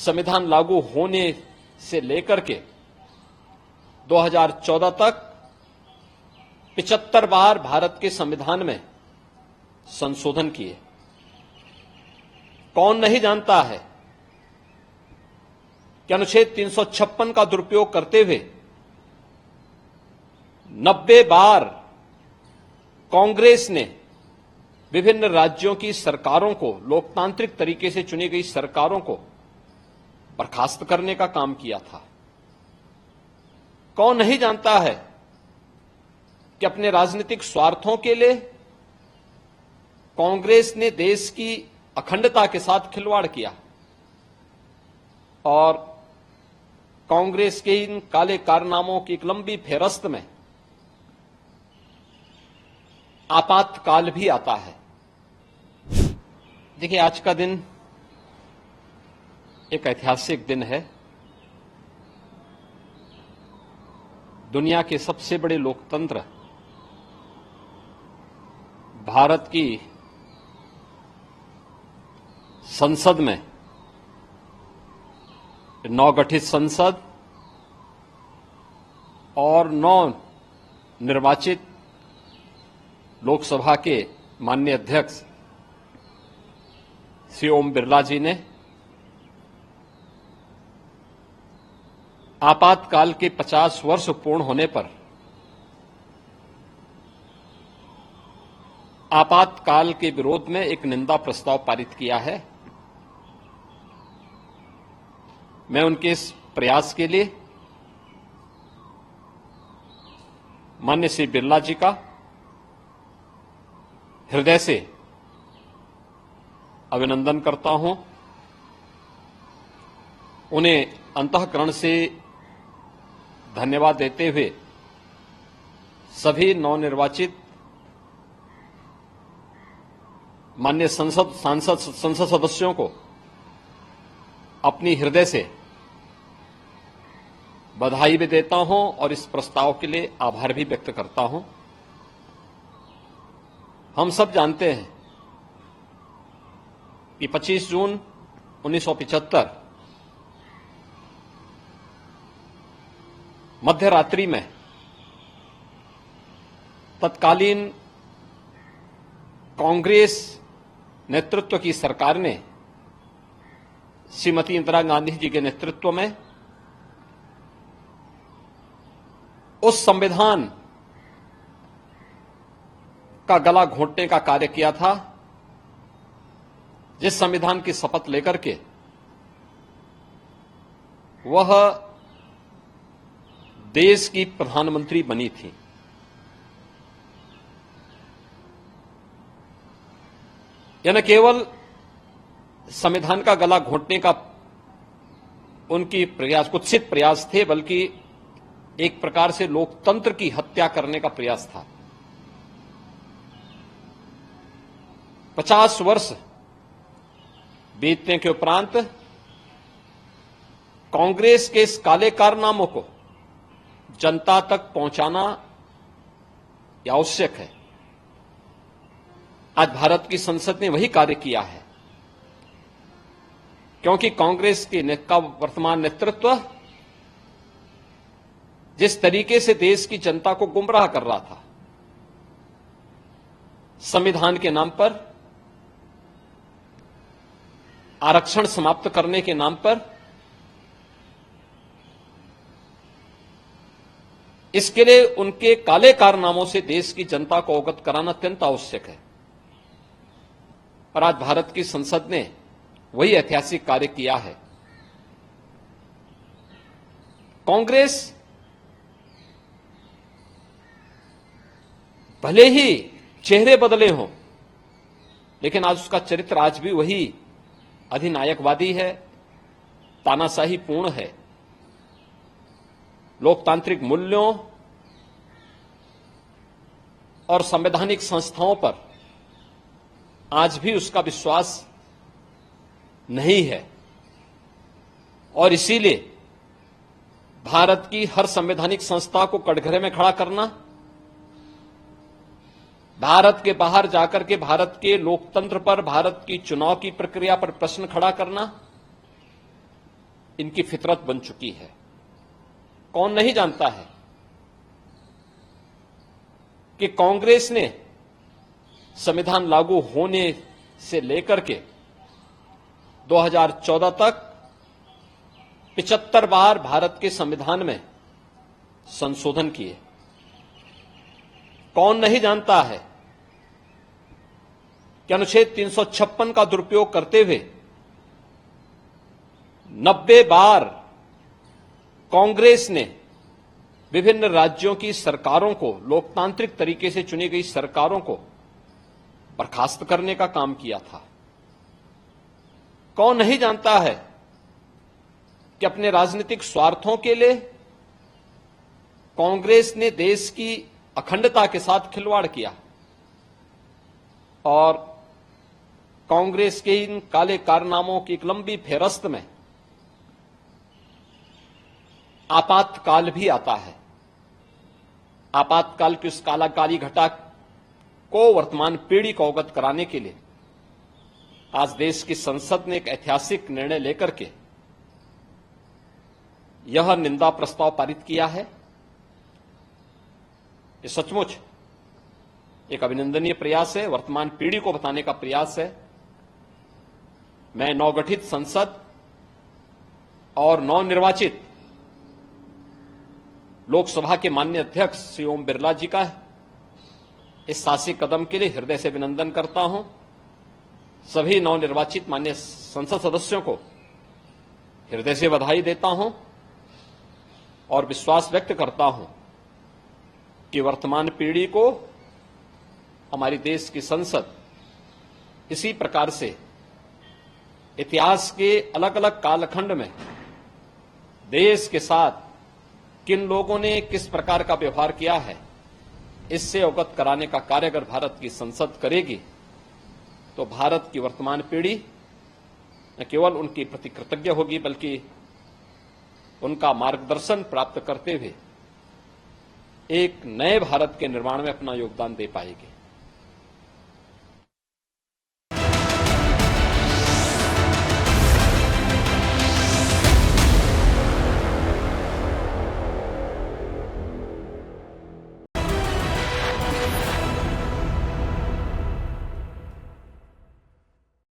संविधान लागू होने से लेकर के 2014 तक 75 बार भारत के संविधान में संशोधन किए। कौन नहीं जानता है कि अनुच्छेद 356 का दुरुपयोग करते हुए 90 बार कांग्रेस ने विभिन्न राज्यों की सरकारों को, लोकतांत्रिक तरीके से चुनी गई सरकारों को बर्खास्त करने का काम किया था। कौन नहीं जानता है कि अपने राजनीतिक स्वार्थों के लिए कांग्रेस ने देश की अखंडता के साथ खिलवाड़ किया और कांग्रेस के इन काले कारनामों की एक लंबी फेहरिस्त में आपातकाल भी आता है। देखिए, आज का दिन एक ऐतिहासिक दिन है। दुनिया के सबसे बड़े लोकतंत्र भारत की संसद में, नवगठित संसद और नव निर्वाचित लोकसभा के माननीय अध्यक्ष श्री ओम बिरला जी ने आपातकाल के 50 वर्ष पूर्ण होने पर आपातकाल के विरोध में एक निंदा प्रस्ताव पारित किया है। मैं उनके इस प्रयास के लिए माननीय श्री बिरला जी का हृदय से अभिनंदन करता हूं। उन्हें अंतःकरण से धन्यवाद देते हुए सभी नवनिर्वाचित माननीय संसद सदस्यों को अपनी हृदय से बधाई भी देता हूं और इस प्रस्ताव के लिए आभार भी व्यक्त करता हूं। हम सब जानते हैं कि 25 जून 1975 मध्य रात्रि में तत्कालीन कांग्रेस नेतृत्व की सरकार ने श्रीमती इंदिरा गांधी जी के नेतृत्व में उस संविधान का गला घोंटने का कार्य किया था जिस संविधान की शपथ लेकर के वह देश की प्रधानमंत्री बनी थी। यह न केवल संविधान का गला घोंटने का उनकी प्रयास, कुत्सित प्रयास थे, बल्कि एक प्रकार से लोकतंत्र की हत्या करने का प्रयास था। 50 वर्ष बीतने के उपरांत कांग्रेस के इस काले कारनामों को जनता तक पहुंचाना आवश्यक है। आज भारत की संसद ने वही कार्य किया है, क्योंकि कांग्रेस का वर्तमान नेतृत्व जिस तरीके से देश की जनता को गुमराह कर रहा था, संविधान के नाम पर, आरक्षण समाप्त करने के नाम पर, इसके लिए उनके काले कारनामों से देश की जनता को अवगत कराना अत्यंत आवश्यक है। और आज भारत की संसद ने वही ऐतिहासिक कार्य किया है। कांग्रेस भले ही चेहरे बदले हों, लेकिन आज उसका चरित्र आज भी वही अधिनायकवादी है, तानाशाही पूर्ण है। लोकतांत्रिक मूल्यों और संवैधानिक संस्थाओं पर आज भी उसका विश्वास नहीं है और इसीलिए भारत की हर संवैधानिक संस्था को कटघरे में खड़ा करना, भारत के बाहर जाकर के भारत के लोकतंत्र पर, भारत की चुनाव की प्रक्रिया पर प्रश्न खड़ा करना, इनकी फितरत बन चुकी है। कौन नहीं जानता है कि कांग्रेस ने संविधान लागू होने से लेकर के 2014 तक 75 बार भारत के संविधान में संशोधन किए। कौन नहीं जानता है कि अनुच्छेद 356 का दुरुपयोग करते हुए 90 बार कांग्रेस ने विभिन्न राज्यों की सरकारों को, लोकतांत्रिक तरीके से चुनी गई सरकारों को बर्खास्त करने का काम किया था। कौन नहीं जानता है कि अपने राजनीतिक स्वार्थों के लिए कांग्रेस ने देश की अखंडता के साथ खिलवाड़ किया और कांग्रेस के इन काले कारनामों की एक लंबी फेहरिस्त में आपातकाल भी आता है। आपातकाल की उस काली घटा को वर्तमान पीढ़ी को अवगत कराने के लिए आज देश की संसद ने एक ऐतिहासिक निर्णय लेकर के यह निंदा प्रस्ताव पारित किया है। ये सचमुच एक अभिनंदनीय प्रयास है, वर्तमान पीढ़ी को बताने का प्रयास है। मैं नवगठित संसद और नवनिर्वाचित लोकसभा के माननीय अध्यक्ष श्री ओम बिरला जी का इस साहसिक कदम के लिए हृदय से अभिनंदन करता हूं। सभी नवनिर्वाचित माननीय संसद सदस्यों को हृदय से बधाई देता हूं और विश्वास व्यक्त करता हूं कि वर्तमान पीढ़ी को हमारी देश की संसद इसी प्रकार से इतिहास के अलग अलग कालखंड में देश के साथ किन लोगों ने किस प्रकार का व्यवहार किया है, इससे अवगत कराने का कार्य अगर भारत की संसद करेगी तो भारत की वर्तमान पीढ़ी न केवल उनके प्रति कृतज्ञ होगी बल्कि उनका मार्गदर्शन प्राप्त करते हुए एक नए भारत के निर्माण में अपना योगदान दे पाएगी।